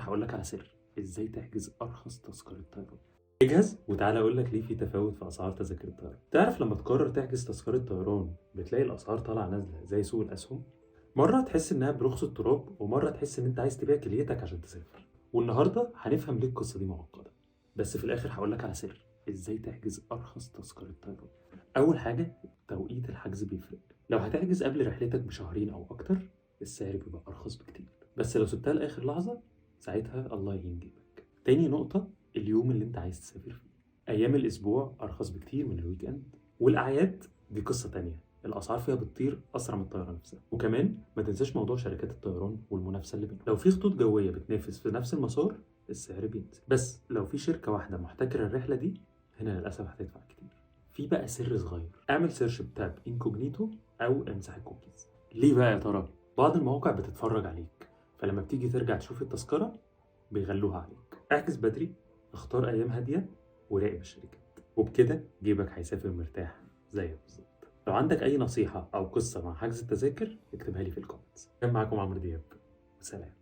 هقول لك على سر ازاي تحجز ارخص تذكرة طيران. اجهز وتعالى اقول لك ليه في تفاوت في اسعار تذاكر الطيران. تعرف لما تقرر تحجز تذكرة طيران بتلاقي الاسعار طالعه نازله زي سوق الاسهم. مره تحس انها برخص التراب ومره تحس ان انت عايز تبيع كليتك عشان تسافر. والنهارده هنفهم ليه القصه دي معقده. بس في الاخر هقول لك على سر ازاي تحجز ارخص تذكرة طيران. اول حاجه توقيت الحجز بيفرق. لو هتحجز قبل رحلتك بشهرين او اكتر السعر بيبقى ارخص بكتير. بس لو سبتها لاخر لحظه ساعتها الله يعين جيبك. تاني نقطة اليوم اللي انت عايز تسافر فيه. ايام الاسبوع ارخص بكتير من الويك اند. والاعياد دي قصة تانية، الاسعار فيها بتطير اسرع من الطيارة نفسها. وكمان ما تنساش موضوع شركات الطيران والمنافسة اللي بينهم. لو في خطوط جوية بتنافس في نفس المسار السعر بينزل. بس لو في شركة واحدة محتكرة الرحلة دي هنا للاسف هتدفع كتير. في بقى سر صغير، اعمل سيرش بتاب انكوجنيتو او امسح الكوكيز. ليه بقى يا ترى؟ بعض المواقع بتتفرج عليك، فلما بتيجي ترجع تشوف التذكرة بيغلوها عليك. احجز بدري، اختار ايام هاديه، وراقب الشركات، وبكده جيبك هيسافر مرتاح زيك بالظبط. لو عندك اي نصيحه او قصه مع حجز التذاكر اكتبها لي في الكومنتس. كان معاكم عمرو دياب، سلام.